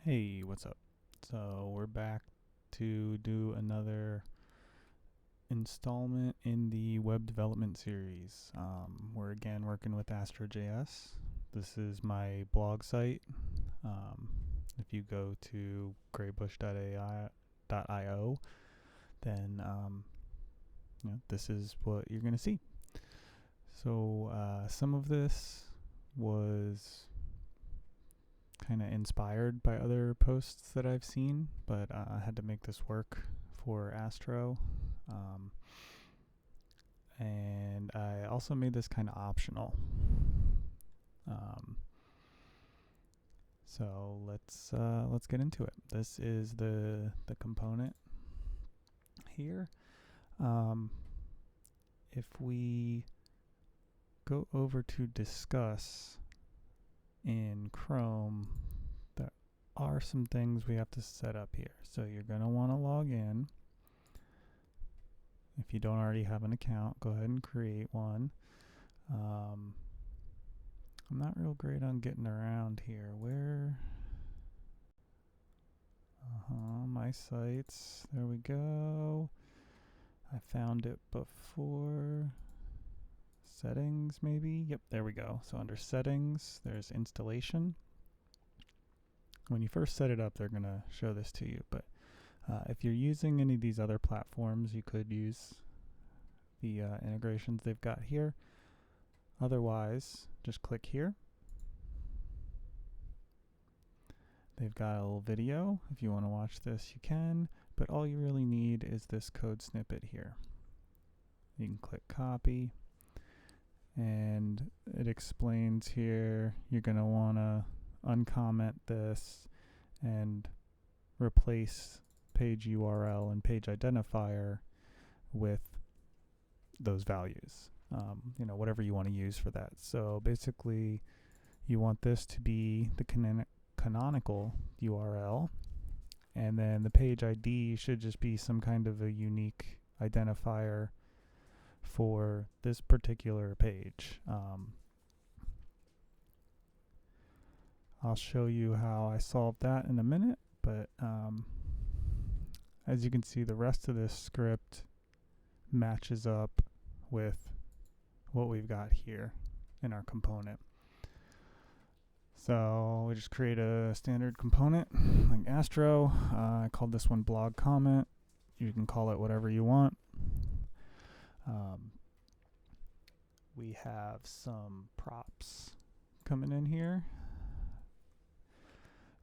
Hey, what's up? So we're back to do another installment in the web development series. We're again working with Astro.js. This is my blog site. Um, if you go to graybush.io, then this is what you're going to see. So some of this was kind of inspired by other posts that I've seen, but I had to make this work for Astro. And I also made this kind of optional. So let's get into it. This is the component here. If we go over to Disqus in Chrome, there are some things we have to set up here. So you're going to want to log in. If you don't already have an account, go ahead and create one. I'm not real great on getting around here. Where? My sites. There we go. I found it before. Settings, maybe? Yep, there we go. So under settings, there's installation. When you first set it up, they're going to show this to you. But if you're using any of these other platforms, you could use the integrations they've got here. Otherwise, just click here. They've got a little video. If you want to watch this, you can. But all you really need is this code snippet here. You can click copy. And it explains here, you're going to want to uncomment this and replace page URL and page identifier with those values. Whatever you want to use for that. So basically, you want this to be the canonical URL, and then the page ID should just be some kind of a unique identifier for this particular page. I'll show you how I solved that in a minute, but as you can see, the rest of this script matches up with what we've got here in our component. So we just create a standard component like Astro. I called this one blog comment. You can call it whatever you want. We have some props coming in here.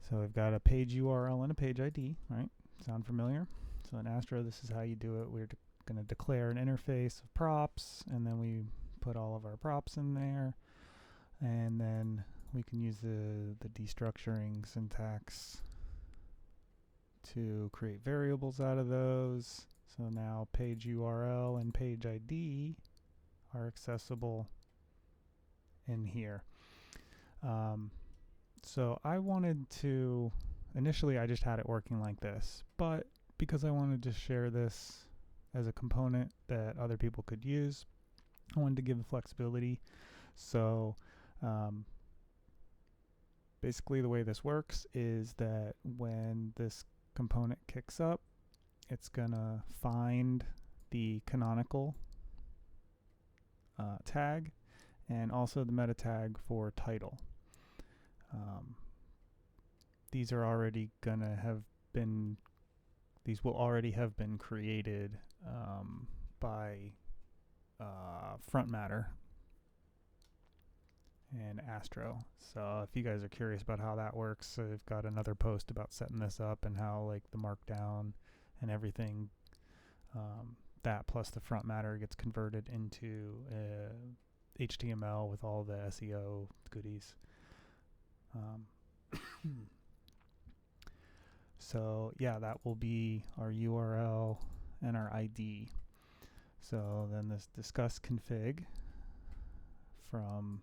So we've got a page URL and a page ID, right? Sound familiar? So in Astro, this is how you do it. We're going to declare an interface of props, and then we put all of our props in there. And then we can use the destructuring syntax to create variables out of those. So now page URL and page ID are accessible in here. So I wanted to, initially I just had it working like this, but because I wanted to share this as a component that other people could use, I wanted to give the flexibility. So basically the way this works is that when this component kicks up, it's gonna find the canonical tag and also the meta tag for title. These are already gonna have been, these will already have been created by Front Matter and Astro. So if you guys are curious about how that works, I've got another post about setting this up and how like the markdown and everything, that plus the Front Matter gets converted into HTML with all the SEO goodies. So yeah, that will be our URL and our ID. So then this discuss config from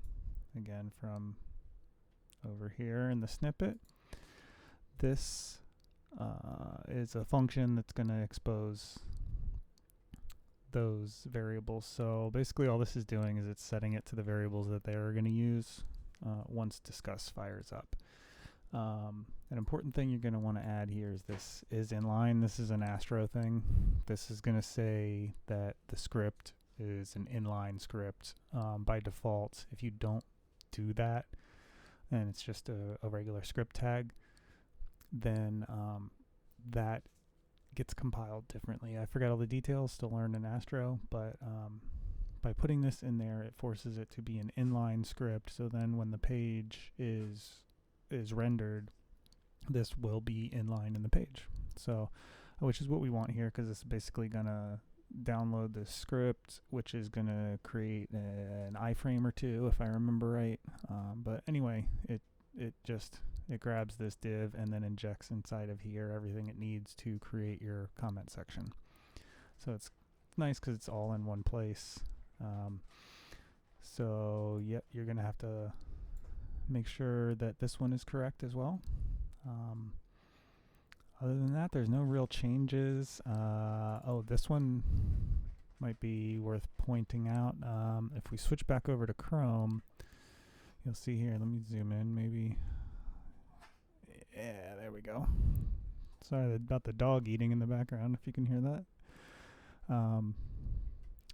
over here in the snippet. This is a function that's going to expose those variables. So basically all this is doing is it's setting it to the variables that they are going to use once Disqus fires up. An important thing you're going to want to add here is this is inline. This is an Astro thing. This is going to say that the script is an inline script by default. If you don't do that, and it's just a regular script tag, then that gets compiled differently. I forgot all the details, still learned in Astro, but by putting this in there, it forces it to be an inline script. So then when the page is rendered, this will be inline in the page. So, which is what we want here, because it's basically gonna download the script, which is gonna create an iframe or two, if I remember right. But anyway, it grabs this div and then injects inside of here everything it needs to create your comment section. So it's nice because it's all in one place. So yep, you're gonna have to make sure that this one is correct as well. Other than that, there's no real changes. Oh, this one might be worth pointing out. If we switch back over to Chrome, you'll see here, let me zoom in maybe. Yeah, there we go. Sorry about the dog eating in the background, if you can hear that.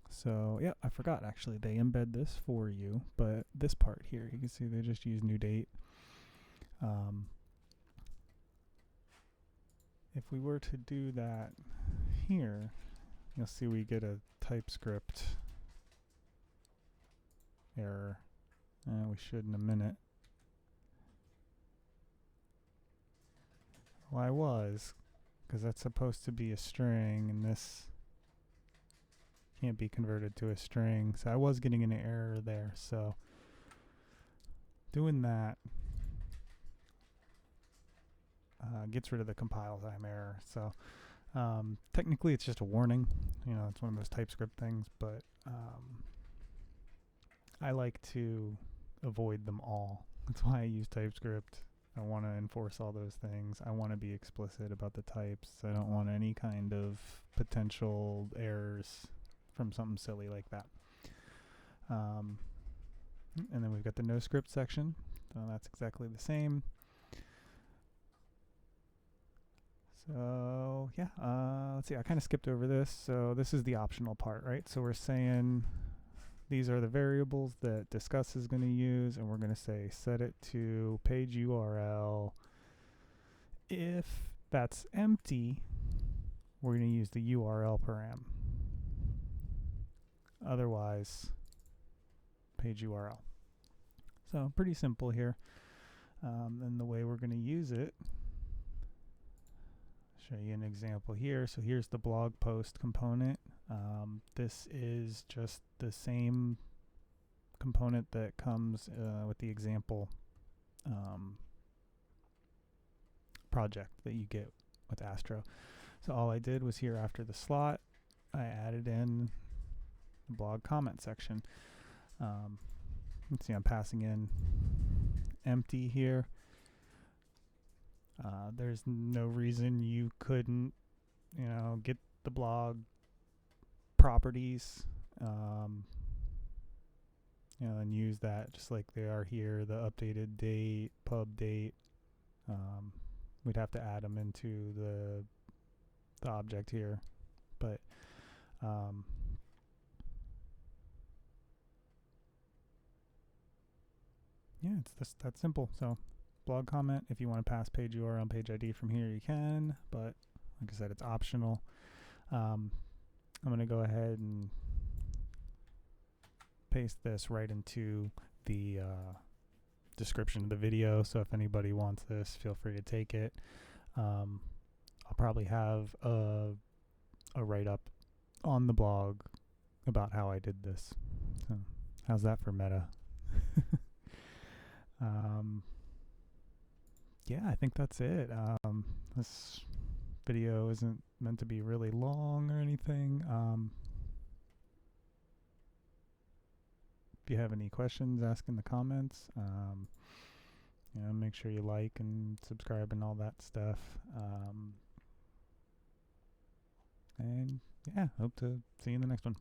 So yeah, I forgot actually, they embed this for you, but this part here, you can see they just use new date. If we were to do that here, you'll see we get a TypeScript error. We should in a minute. Well, I was, because that's supposed to be a string, and this can't be converted to a string. So I was getting an error there. So doing that gets rid of the compile time error. So technically it's just a warning. You know, it's one of those TypeScript things, but I like to avoid them all. That's why I use TypeScript. I want to enforce all those things. I want to be explicit about the types. I don't want any kind of potential errors from something silly like that. And then we've got the no script section. So that's exactly the same. So yeah, let's see, I kind of skipped over this. So this is the optional part, right? So we're saying these are the variables that Disqus is going to use, and we're going to say set it to page URL. If that's empty, we're going to use the URL param. Otherwise, page URL. So pretty simple here. And the way we're going to use it, show you an example here. So here's the blog post component. This is just the same component that comes with the example project that you get with Astro. So all I did was here after the slot, I added in the blog comment section. Let's see, I'm passing in empty here. There's no reason you couldn't, you know, get the blog properties, you know, and use that just like they are here, the updated date, pub date. We'd have to add them into the object here, but yeah, it's just that simple. So blog comment, if you want to pass page URL and page ID from here, you can, but like I said, it's optional. I'm going to go ahead and paste this right into the description of the video, so if anybody wants this, feel free to take it. I'll probably have a write-up on the blog about how I did this. So how's that for meta? Yeah, I think that's it. This video isn't meant to be really long or anything. If you have any questions, ask in the comments. You know, make sure you like and subscribe and all that stuff. And yeah, hope to see you in the next one.